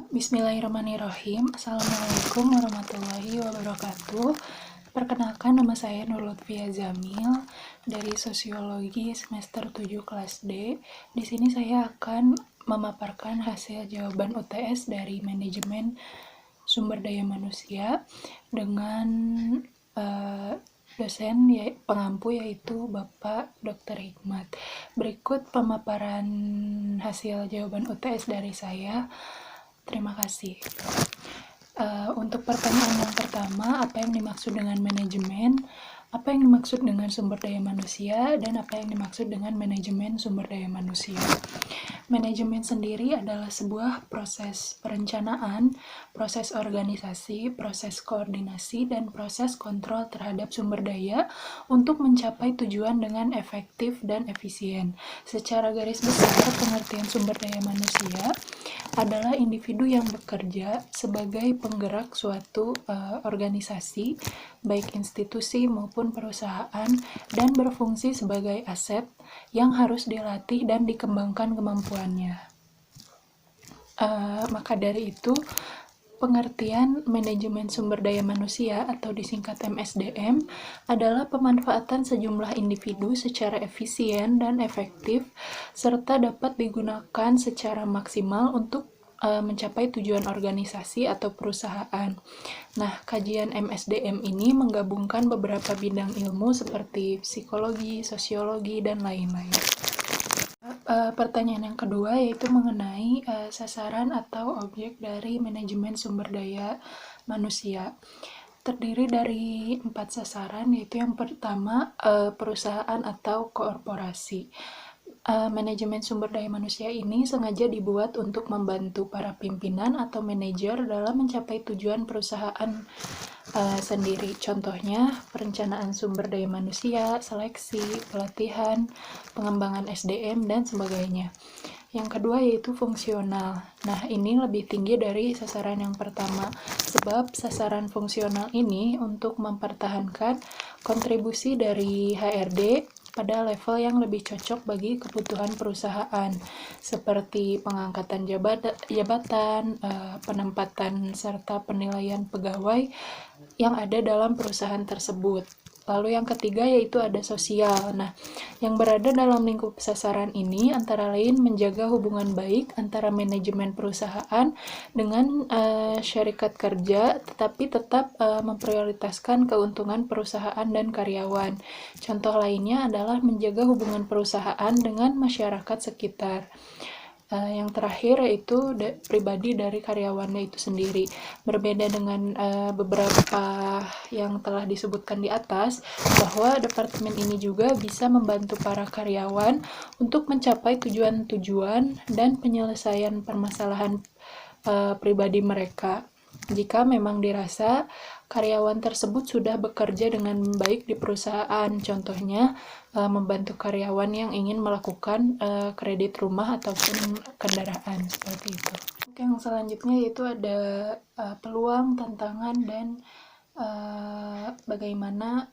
Bismillahirrahmanirrahim. Assalamualaikum warahmatullahi wabarakatuh. Perkenalkan, nama saya Nur Lutfia Zamil dari Sosiologi semester 7 kelas D. Di sini saya akan memaparkan hasil jawaban UTS dari Manajemen Sumber Daya Manusia dengan dosen pengampu yaitu Bapak Dr. Hikmat. Berikut pemaparan hasil jawaban UTS dari saya. Terima kasih. Untuk pertanyaan yang pertama, apa yang dimaksud dengan manajemen, apa yang dimaksud dengan sumber daya manusia, dan apa yang dimaksud dengan manajemen sumber daya manusia. Manajemen sendiri adalah sebuah proses perencanaan, proses organisasi, proses koordinasi, dan proses kontrol terhadap sumber daya untuk mencapai tujuan dengan efektif dan efisien. Secara garis besar, pengertian sumber daya manusia adalah individu yang bekerja sebagai penggerak suatu organisasi, baik institusi maupun perusahaan, dan berfungsi sebagai aset yang harus dilatih dan dikembangkan kemampuannya. Maka dari itu, pengertian manajemen sumber daya manusia atau disingkat MSDM adalah pemanfaatan sejumlah individu secara efisien dan efektif serta dapat digunakan secara maksimal untuk mencapai tujuan organisasi atau perusahaan. Nah, kajian MSDM ini menggabungkan beberapa bidang ilmu seperti psikologi, sosiologi, dan lain-lain. Pertanyaan yang kedua yaitu mengenai sasaran atau objek dari manajemen sumber daya manusia. Terdiri dari 4 sasaran, yaitu yang pertama perusahaan atau korporasi. Manajemen sumber daya manusia ini sengaja dibuat untuk membantu para pimpinan atau manajer dalam mencapai tujuan perusahaan sendiri. Contohnya, perencanaan sumber daya manusia, seleksi, pelatihan, pengembangan SDM, dan sebagainya. Yang kedua yaitu fungsional. Nah, ini lebih tinggi dari sasaran yang pertama, sebab sasaran fungsional ini untuk mempertahankan kontribusi dari HRD pada level yang lebih cocok bagi kebutuhan perusahaan, seperti pengangkatan jabatan, penempatan, serta penilaian pegawai yang ada dalam perusahaan tersebut. Lalu yang ketiga yaitu ada sosial. Nah, yang berada dalam lingkup sasaran ini antara lain menjaga hubungan baik antara manajemen perusahaan dengan syarikat kerja, tetapi tetap memprioritaskan keuntungan perusahaan dan karyawan. Contoh lainnya adalah menjaga hubungan perusahaan dengan masyarakat sekitar. Yang terakhir yaitu pribadi dari karyawannya itu sendiri. Berbeda dengan beberapa yang telah disebutkan di atas, bahwa departemen ini juga bisa membantu para karyawan untuk mencapai tujuan-tujuan dan penyelesaian permasalahan pribadi mereka. Jika memang dirasa karyawan tersebut sudah bekerja dengan baik di perusahaan, contohnya membantu karyawan yang ingin melakukan kredit rumah ataupun kendaraan, seperti itu. Yang selanjutnya yaitu ada peluang, tantangan, dan bagaimana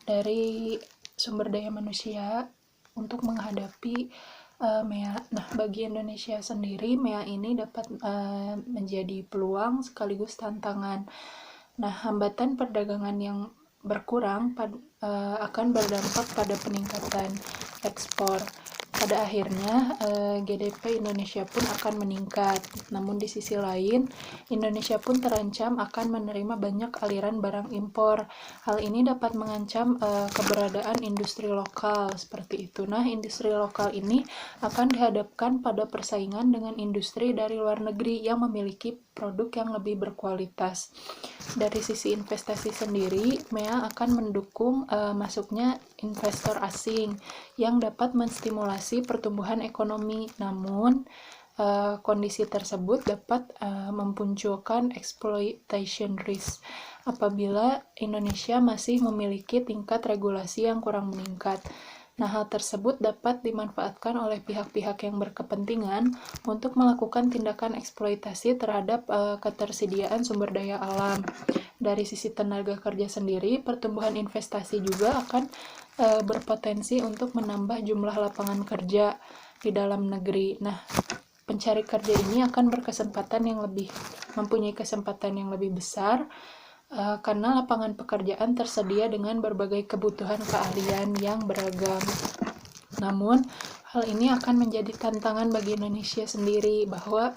dari sumber daya manusia untuk menghadapi MEA. Nah, bagi Indonesia sendiri, MEA ini dapat menjadi peluang sekaligus tantangan. Nah, hambatan perdagangan yang berkurang akan berdampak pada peningkatan ekspor. Pada akhirnya, GDP Indonesia pun akan meningkat. Namun di sisi lain, Indonesia pun terancam akan menerima banyak aliran barang impor. Hal ini dapat mengancam keberadaan industri lokal, seperti itu. Nah, industri lokal ini akan dihadapkan pada persaingan dengan industri dari luar negeri yang memiliki produk yang lebih berkualitas. Dari sisi investasi sendiri, MEA akan mendukung masuknya investor asing yang dapat menstimulasi pertumbuhan ekonomi. Namun, kondisi tersebut dapat memunculkan exploitation risk apabila Indonesia masih memiliki tingkat regulasi yang kurang meningkat. Nah, hal tersebut dapat dimanfaatkan oleh pihak-pihak yang berkepentingan untuk melakukan tindakan eksploitasi terhadap ketersediaan sumber daya alam. Dari sisi tenaga kerja sendiri, pertumbuhan investasi juga akan berpotensi untuk menambah jumlah lapangan kerja di dalam negeri. Nah, pencari kerja ini akan mempunyai kesempatan yang lebih besar karena lapangan pekerjaan tersedia dengan berbagai kebutuhan keahlian yang beragam. Namun, hal ini akan menjadi tantangan bagi Indonesia sendiri, bahwa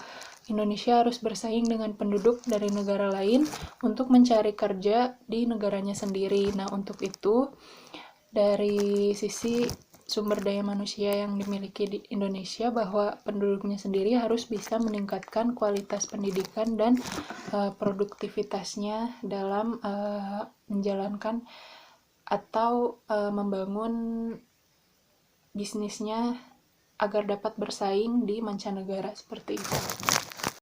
Indonesia harus bersaing dengan penduduk dari negara lain untuk mencari kerja di negaranya sendiri. Nah, untuk itu, dari sisi sumber daya manusia yang dimiliki di Indonesia, bahwa penduduknya sendiri harus bisa meningkatkan kualitas pendidikan dan produktivitasnya dalam menjalankan atau membangun bisnisnya agar dapat bersaing di mancanegara seperti itu.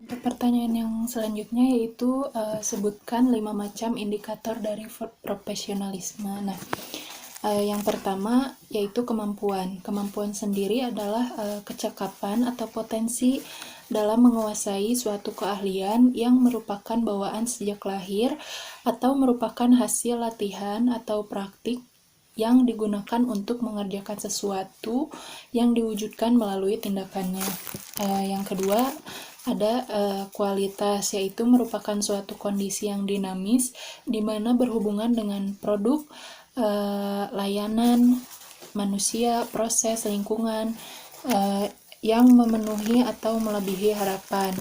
Untuk pertanyaan yang selanjutnya yaitu sebutkan 5 macam indikator dari profesionalisme. Nah, yang pertama yaitu kemampuan. Kemampuan sendiri adalah kecakapan atau potensi dalam menguasai suatu keahlian yang merupakan bawaan sejak lahir atau merupakan hasil latihan atau praktik yang digunakan untuk mengerjakan sesuatu yang diwujudkan melalui tindakannya. Yang kedua ada kualitas, yaitu merupakan suatu kondisi yang dinamis di mana berhubungan dengan produk, layanan, manusia, proses, lingkungan yang memenuhi atau melebihi harapan.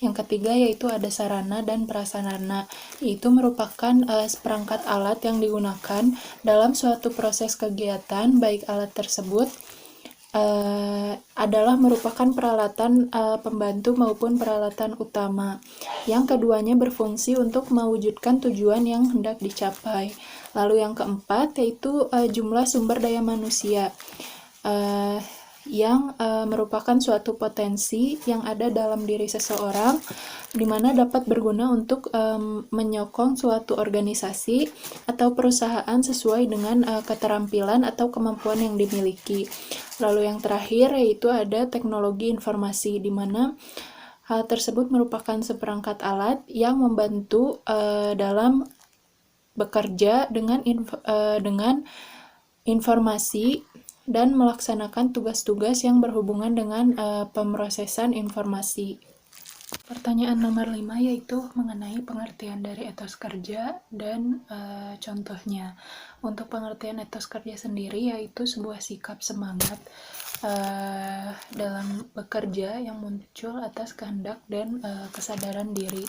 Yang ketiga yaitu ada sarana dan prasarana, yaitu merupakan seperangkat alat yang digunakan dalam suatu proses kegiatan, baik alat tersebut adalah merupakan peralatan pembantu maupun peralatan utama. Yang keduanya berfungsi untuk mewujudkan tujuan yang hendak dicapai. Lalu yang keempat yaitu jumlah sumber daya manusia yang merupakan suatu potensi yang ada dalam diri seseorang, di mana dapat berguna untuk menyokong suatu organisasi atau perusahaan sesuai dengan keterampilan atau kemampuan yang dimiliki. Lalu yang terakhir yaitu ada teknologi informasi, di mana hal tersebut merupakan seperangkat alat yang membantu dalam bekerja dengan informasi dan melaksanakan tugas-tugas yang berhubungan dengan pemrosesan informasi. Pertanyaan nomor 5 yaitu mengenai pengertian dari etos kerja dan contohnya. Untuk pengertian etos kerja sendiri yaitu sebuah sikap semangat dalam bekerja yang muncul atas kehendak dan kesadaran diri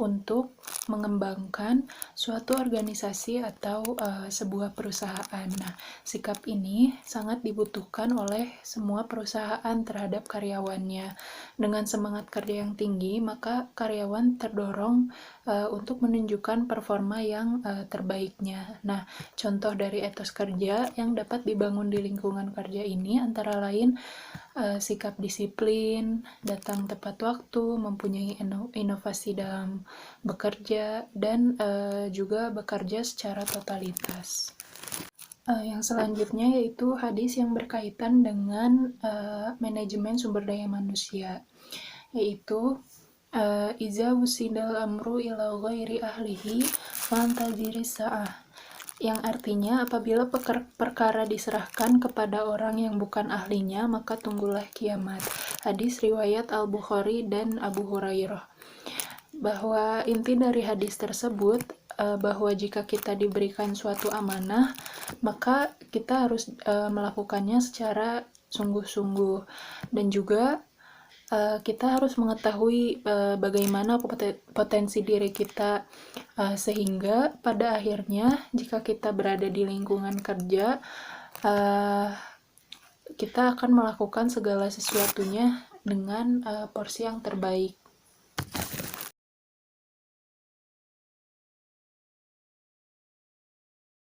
untuk mengembangkan suatu organisasi atau sebuah perusahaan. Nah, sikap ini sangat dibutuhkan oleh semua perusahaan terhadap karyawannya. Dengan semangat kerja yang tinggi, maka karyawan terdorong untuk menunjukkan performa yang terbaiknya. Nah, contoh dari etos kerja yang dapat dibangun di lingkungan kerja ini antara lain sikap disiplin, datang tepat waktu, mempunyai inovasi dalam bekerja, dan juga bekerja secara totalitas. Yang selanjutnya yaitu hadis yang berkaitan dengan manajemen sumber daya manusia, yaitu iza wusidal amru ila ghairi ahlihi fantaziri sa'ah, yang artinya apabila perkara diserahkan kepada orang yang bukan ahlinya, maka tunggulah kiamat. Hadis riwayat Al-Bukhari dan Abu Hurairah. Bahwa inti dari hadis tersebut bahwa jika kita diberikan suatu amanah, maka kita harus melakukannya secara sungguh-sungguh, dan juga kita harus mengetahui bagaimana potensi diri kita sehingga pada akhirnya jika kita berada di lingkungan kerja kita akan melakukan segala sesuatunya dengan porsi yang terbaik.